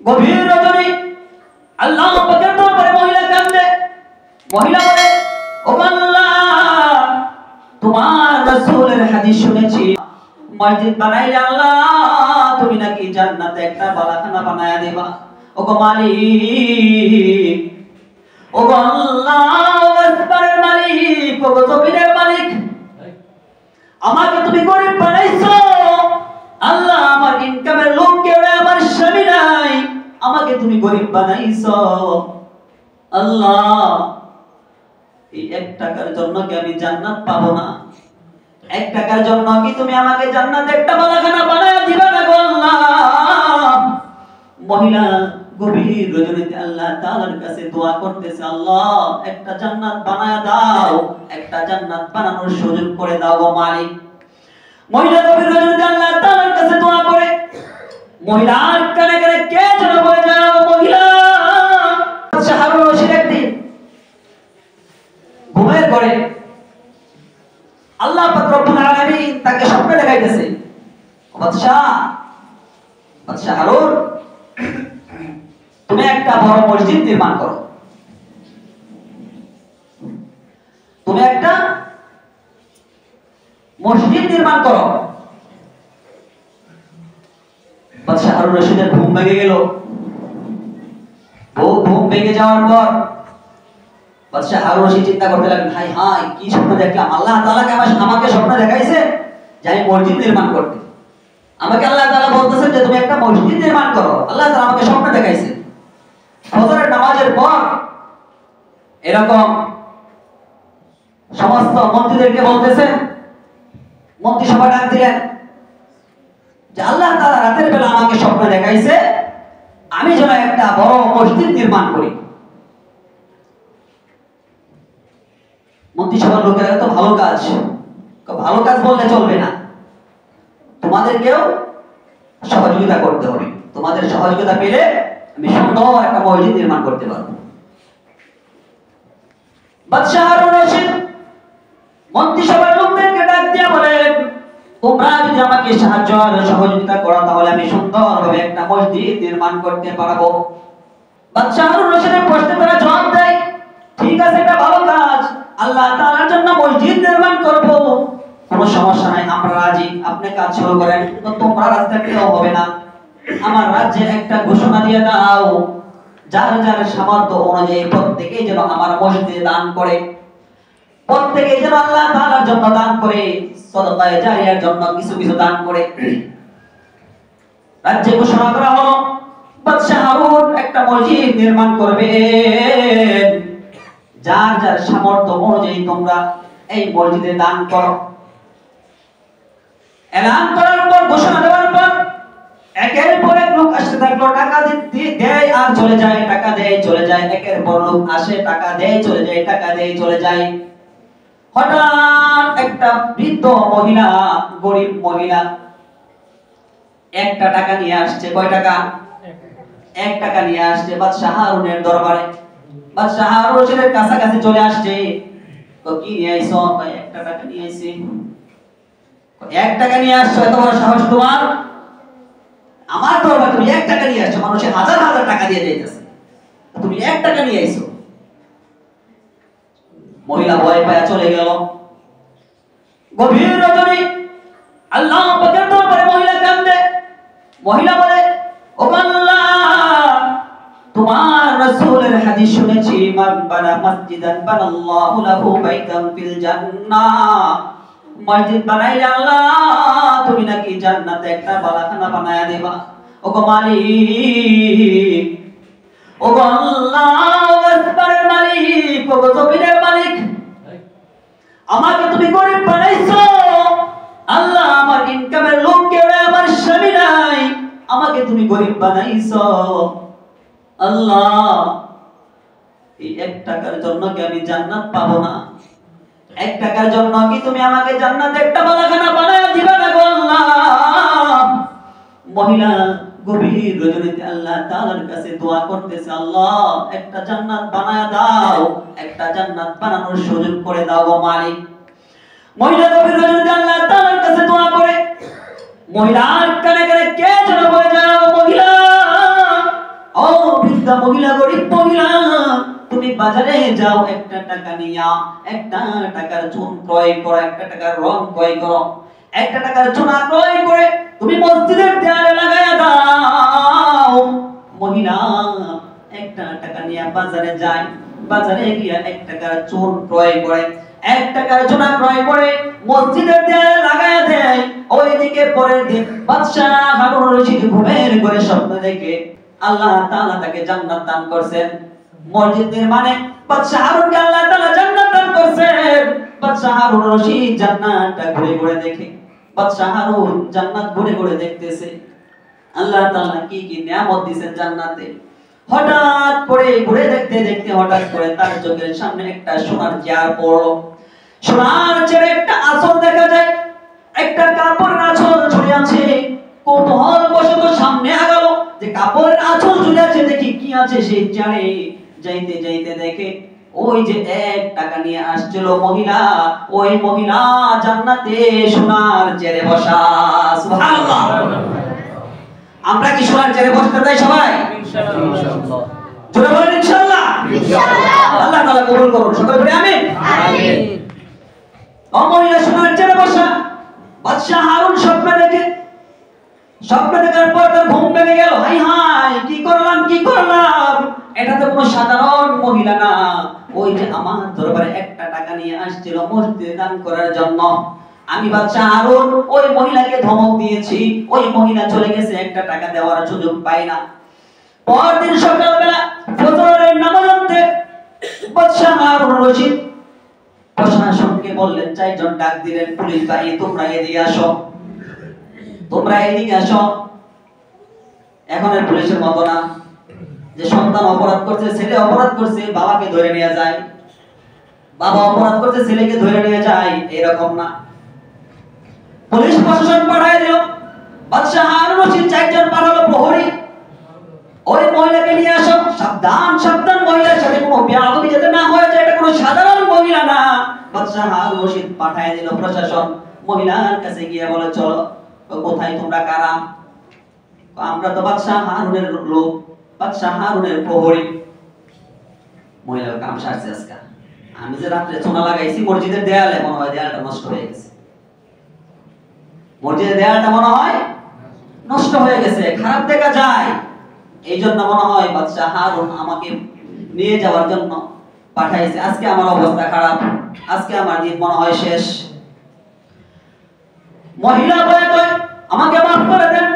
গভীর রজনী আল্লাহ পাকের দরবারে মহিলা কাঁদে। মহিলা বলে, ও আল্লাহ, তোমার রাসূলের হাদিস শুনেছি, মসজিদ বানাইলে আল্লাহ তুমি নাকি জান্নাতে একটা বালাখানা বানায়া দিবা। ও গো মালিক, ও গো আল্লাহ, আসমানের মালিক, ও গো জমিনের মালিক, আমাকে তুমি গরিব বানাইছো। আল্লাহ, আমার ইনকামের লোক কেউ নাই, আমার স্বামী নাই, আমাকে তুমি গরিব বানাইছো। আল্লাহ, এই 1 টাকার জন্য কি আমি জান্নাত পাবো না? 1 টাকার জন্য কি তুমি আমাকে জান্নাতে একটা বালাখানা বানায় দিবা না গো আল্লাহ? মহিলা গভীর রজনীতে আল্লাহ তাআলার কাছে দোয়া করতেছে, আল্লাহ একটা জান্নাত বানায় দাও, একটা জান্নাত বানানোর সুযোগ করে দাও গো মালিক। মহিলা গভীর রজনীতে আল্লাহ তাআলার কাছে দোয়া করে। মহিলার কানে কানে কে যেন বলে যাও, মহিলা হারুন রশিদ একদিন ঘুমের ঘরে আল্লাহ পাক রব্বুল আলামিন তাকে স্বপ্নে দেখাইতেছে, বাদশা হারুন, তুমি একটা বড় মসজিদ নির্মাণ করো, তুমি একটা মসজিদ নির্মাণ করো। বাদশা হারুন রশিদের ঘুম ভেঙে গেল। ঘুম ভেঙে যাওয়ার পর বাদশা হারুন রশিদ চিন্তা করতে লাগলেন, হাই হাই কি স্বপ্ন দেখলাম, আল্লাহ তাআলা আমাকে স্বপ্ন দেখাইছে যে আমি মসজিদ নির্মাণ করতে। আমাকে আল্লাহ তাআলা বলতেছেন যে তুমি একটা মসজিদ নির্মাণ করো, আল্লাহ তাআলা আমাকে স্বপ্ন দেখাইছে। ফজরের নামাজের পর এরকম সমস্ত মন্ত্রীদেরকে বলতেছেন, মন্ত্রিসভা ডাক দিলেন যে আল্লাহ তাআলা রাতের বেলা আমাকে স্বপ্ন দেখাইছে আমি যেন একটা বড় মসজিদ নির্মাণ করি। মন্ত্রিসভার লোকেরা তো ভালো কাজ বললে চলবে না, তোমাদেরকেও সহযোগিতা করতে হবে, তোমাদের সহযোগিতা পেলে আমি সুন্দর একটা মসজিদ নির্মাণ করতে পারবো। বাদশা হারুন রশিদ মন্ত্রিসভার লোকদেরকে ডাক দিয়ে বলেন, তোমরা যদি আমাকে সাহায্য আর সহযোগিতা করো তাহলে আমি সুন্দরভাবে একটা মসজিদ নির্মাণ করতে পারবো। বাদশা হারুন রশিদের প্রশ্নে তারা জবাব দেয়, ঠিক আছে, এটা ভালো কাজ, আল্লাহ তাআলার জন্য মসজিদ নির্মাণ করব, কোনো সমস্যা নাই, আমরা রাজি, আপনি কাজ শুরু করেন। কিন্তু তোমরা রাজি থাকলেও হবে না, আমার রাজ্যে একটা ঘোষণা দিয়ে দাও, যার যার সামর্থ্য অনুযায়ী প্রত্যেকেই যেন আমার মসজিদে দান করে, প্রত্যেকেই যেন আল্লাহ তাআলার জন্য দান করে, সদকায়ে জারিয়ার জন্য কিছু কিছু দান করে। রাজ্যে ঘোষণা করা হলো বাদশা হারুন একটা মসজিদ নির্মাণ করবে, যার যার সামর্থ্য অনুযায়ী তোমরা এই মসজিদে দান করো। এলান করার পর, ঘোষণা দেওয়ার পর একের পর এক লোক আসতে থাকলো, টাকা দেয় আর চলে যায়, টাকা দেয় চলে যায়, একের পর লোক আসে, টাকা দেয় চলে যায়, টাকা দেয় চলে যায়। হঠাৎ একটা বৃদ্ধ মহিলা, গরিব মহিলা একটা টাকা নিয়ে আসছে। কয় টাকা? 1 টাকা নিয়ে আসছে বাদশা হারুনের দরবারে। বাদশা হারুন রশিদের কাছাকাছি চলে আসছে, তো কি নিয়ে আইছো? 1 টাকা নিয়ে আইছি। 1 টাকা নিয়ে আসছো, এত বড় সাহস তোমার? আমার দরবারে তুমি 1 টাকা নিয়ে আসছো, মানুষে হাজার হাজার টাকা দিয়ে যাইতেছে, তুমি 1 টাকা নিয়ে আইছো। মহিলা ভয় পায়া চলে গেল। গভীর রজনী আল্লাহ পাকের দরবারে মহিলা কাঁদে। মহিলা বলে, ও আল্লাহ, তোমার রাসূলের হাদিস শুনেছি, মান বানা মসজিদান বানাল্লাহু লাহু বাইতান ফিল জান্নাহ, মসজিদ বানাইলে আল্লাহ তুমি নাকি জান্নাতে একটা বালাখানা বানায়া দিবা। ও গো মালিক, ও গো আল্লাহ, আসমানের মালিক, ও গো জমিনের মালিক, আমাকে তুমি গরিব বানাইছো। আল্লাহ, আমার ইনকামের লোক কেউ নাই, আমার স্বামী নাই, আমাকে তুমি গরিব বানাইছো। আল্লাহ, এই 1 টাকার জন্য কি আমি জান্নাত পাবো না? 1 টাকার জন্য কি তুমি আমাকে জান্নাতে একটা বালাখানা বানায় দিবা না গো আল্লাহ? মহিলা গভীর রজনীতে আল্লাহ তাআলার কাছে দোয়া করতেছে, আল্লাহ একটা জান্নাত বানায় দাও, একটা জান্নাত বানানোর সুযোগ করে দাও গো মালিক। মহিলা গভীর রজনীতে আল্লাহ তাআলার কাছে দোয়া করে। মহিলার কানে কানে কে যেন বলে যাও, মহিলা বাজারে যাও, একটা টাকা নিয়া একটা টাকার চুন ক্রয় করো, একটা টাকার রং ক্রয় করো, একটা টাকার চুনা ক্রয় করে তুমি মসজিদের দেয়ালে লাগায়া দাও। মহিলা একটা টাকা নিয়ে বাজারে যায়, বাজারে গিয়া এক টাকার চুন ক্রয় করে, এক টাকার চুনা ক্রয় করে মসজিদের দেয়ালে লাগায়া দেয়। ওইদিকে পরের দিন বাদশা হারুন রশিদ ঘুমের ঘরে স্বপ্ন দেখে আল্লাহ তাআলা তাকে জান্নাত দান করেন। মসজিদ নির্মাণে বাদশা হারুনকে আল্লাহ তাআলা জান্নাত দান করেন। বাদশা হারুন রশিদ জান্নাতটা ঘুরে ঘুরে দেখে, বাদশা হারুন জান্নাত ঘুরে ঘুরে দেখতেছে আল্লাহ তাআলা কি কি নিয়ামত দিবেন জান্নাতে। হঠাৎ করে ঘুরে দেখতে দেখতে হঠাৎ করে তার চোখের সামনে একটা সোনার চেয়ার পড়লো। সোনার চেয়ারে একটা আঁচল দেখা যায়, একটা কাপড়ের আঁচল ঝুলে আছে। কৌতূহল বশত সামনে আগালো যে কাপড়ের আঁচল ঝুলে আছে, দেখি কি আছে সেই চেয়ারে। যাইতে যাইতে দেখে ওই যে এক টাকা নিয়ে আসছিল মহিলা, ওই মহিলা জান্নাতে সোনার চেয়ারে বসা। সুবহানাল্লাহ। আমরা কি সোনার চেয়ারে বসতে চাই সবাই? ইনশাআল্লাহ। জোরে বলেন ইনশাআল্লাহ। ইনশাআল্লাহ। আল্লাহ তাআলা কবুল করুন, সকলে বলি আমিন। আমিন। ও মহিলা সোনার চেয়ারে বসা। বাদশা হারুন স্বপ্ন দেখে, স্বপ্ন দেখার পর তার ঘুম ভেঙে গেল। হাই হাই, কি করলাম কি করলাম, এটা তো কোনো সাধারণ মহিলা না। ওই যে আমার দরবারে একটা টাকা নিয়ে আসছিল মসজিদে দান করার জন্য, আমি বাদশা হারুন ওই মহিলাকে ধমক দিয়েছি, ওই মহিলা চলে গেছে, একটা টাকা দেওয়ার সুযোগ পাই না। পরদিন সকালবেলা ফজরের নামাজ পড়তে বাদশা হারুন রশিদ প্রশাসনকে বললেন, চারজন ডাক দিলেন, পুলিশ বাহিনী তোমরা এদিকে আসো, তোমরা এদিকে আসো। এখন আর পুলিশের মতো না যে সন্তান অপরাধ করছে, ছেলে অপরাধ করছে, বাবাকে ধরে নিয়ে যায়, বাবা অপরাধ করছে, ছেলেকে ধরে নিয়ে যায়, এরকম না। পুলিশ প্রশাসন পাঠায় দিল। বাদশা হারুন রশিদ চারজন পাঠালো প্রহরী, ওই মহিলাকে নিয়ে আসো। সাবধান সাবধান, মহিলার সাথে কোনো বেয়াদবি যাতে না হয়ে যায়, এটা কোনো সাধারণ মহিলা না। বাদশা হারুন রশিদ পাঠায় দিল প্রশাসন। মহিলার কাছে গিয়ে বলে, চলো, কোথায় তোমরা কারা? আমরা তো বাদশা হারুনের লোক, বাদশা হারুনের প্রহরী। মহিলা কাম সারছে আজকে, আমি যে রাত্রে চুনা লাগাইছি মসজিদের দেয়ালে, মনে হয় দেয়ালটা নষ্ট হয়ে গেছে, মসজিদের দেয়ালটা মনে হয় নষ্ট হয়ে গেছে, খারাপ দেখা যায়। এই জন্য মনে হয় বাদশা হারুন আমাকে নিয়ে যাওয়ার জন্য পাঠাইছে। আজকে আমার অবস্থা খারাপ, আজকে আমার দিন মনে হয় শেষ। মহিলা বলে, তো আমাকে মাফ করে দেন।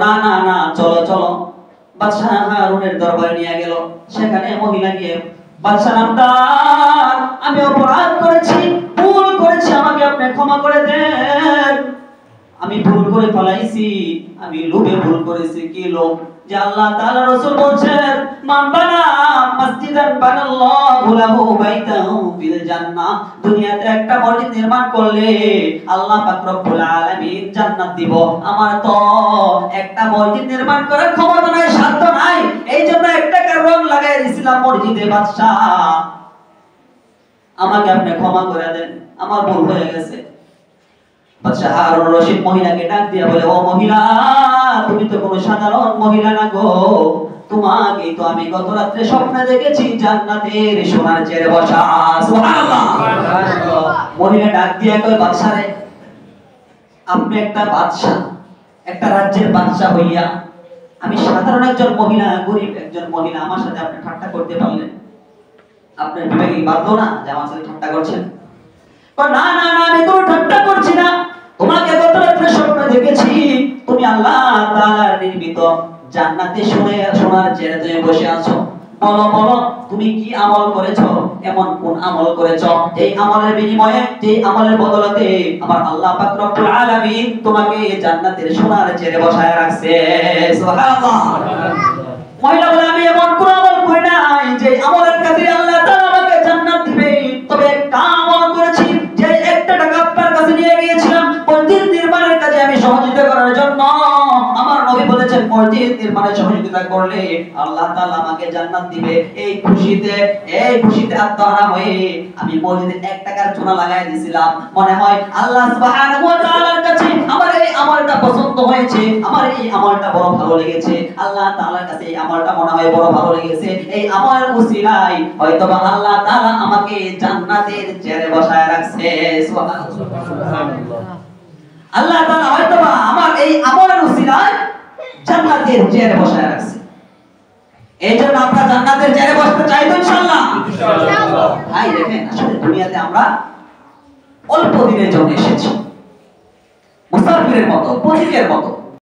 না না না, চলো চলো। বাদশা হারুনের দরবারে নিয়ে গেল। সেখানে মহিলা গিয়ে, বাদশা নামদার, আমি অপরাধ করেছি, ভুল করেছি, আমাকে আপনি ক্ষমা করে দেন। আমি ভুল করে ফলাইছি, আমি লোভে ভুল করেছি। কি লোভ? যে আল্লাহ তাআলা রাসূল বলেন, মান বানা মসজিদান বানাল্লাহু লাহু বাইতাহু ফিল জান্নাহ। দুনিয়াতে একটা মসজিদ নির্মাণ করলে আল্লাহ পাক রব্বুল আলামিন জান্নাত দিব। আমার তো একটা মসজিদ নির্মাণ করার ক্ষমতা নাই, সাধ্য নাই, এইজন্য একটা রং লাগাই দিয়েছিলাম মসজিদে। বাদশা, আমাকে আপনি ক্ষমা করে দেন, আমার ভুল হয়ে গেছে। বাদশা হারুন রশিদ মহিলাকে ডাক দিয়া বলে, ও মহিলা, তুমি তো কোনো সাধারণ মহিলা না গো, তোমাকে তো আমি গত রাতে স্বপ্নে দেখেছি জান্নাতের সোনার চেয়ারে বসা। সুবহানাল্লাহ। মহিলা ডাক দিয়া কয়, বাদশা রে, আপনি একটা বাদশা, একটা রাজ্যের বাদশা হইয়া আমি সাধারণ একজন মহিলা, গরিব একজন মহিলা, আমার সাথে আপনি ঠাট্টা করতে পারলেন? আপনার বিবেকে বাধ্য না যে আমার সাথে ঠাট্টা করছেন? না না না, আমি কোনো ঠাট্টা করছি না, তোমাকে গত রাতে স্বপ্নে দেখেছি তুমি আল্লাহ তাআলার নির্মিত জান্নাতে সোনার চেয়ারে তুমি বসে আছো। বলো বলো, তুমি কি আমল করেছো? এমন কোন আমল করেছো এই আমলের বিনিময়ে, যে আমলের বদলতে আমার আল্লাহ পাক রব্বুল আলামিন তোমাকে জান্নাতের সোনার চেয়ারে বসায় রাখছে? সুবহানাল্লাহ। মহিলা বলে, আমি এমন কোন আমল করি নাই যে আমলের কাছে আল্লাহ তাআলা আমাকে জান্নাত দিবে। তবে একটা আমল করেছি, যে একটা টাকা আপনার কাছে নিয়ে গিয়েছিলাম মসজিদ নির্মাণের কাজে আমি সহযোগিতা করার জন্য। আমার নবী বলেছেন, মসজিদ নির্মাণে সহযোগিতা করলে আল্লাহ তাআলা আমাকে জান্নাত দিবে। এই খুশিতে আত্মহারা হয়ে আমি মসজিদে 1 টাকার চুনা লাগাই দিয়েছিলাম। মনে হয় আল্লাহ সুবহানাহু ওয়া তাআলার কাছে আমার এই আমলটা পছন্দ হয়েছে, আমার এই আমলটা বড় ভালো লেগেছে। আল্লাহ তাআলার কাছে এই আমলটা মনে হয় বড় ভালো লেগেছে। এই আমলের উসিলায় হয়তোবা আল্লাহ তাআলা আমাকে জান্নাতের চেয়ারে বসায় রাখছে। সুবহানাল্লাহ। আল্লাহ তাআলা হয়তোবা আমার এই আমলের উসিলায় জান্নাতের চেয়ারে বসায় রাখছে। এইজন্য আমরা জান্নাতের চেয়ারে বসতে চাই তো ইনশাআল্লাহ? ইনশাআল্লাহ। ভাই দেখেন, আসলে দুনিয়াতে আমরা অল্প দিনের জন্য এসেছি, মুসাফিরের মতো, পথিকের মতো।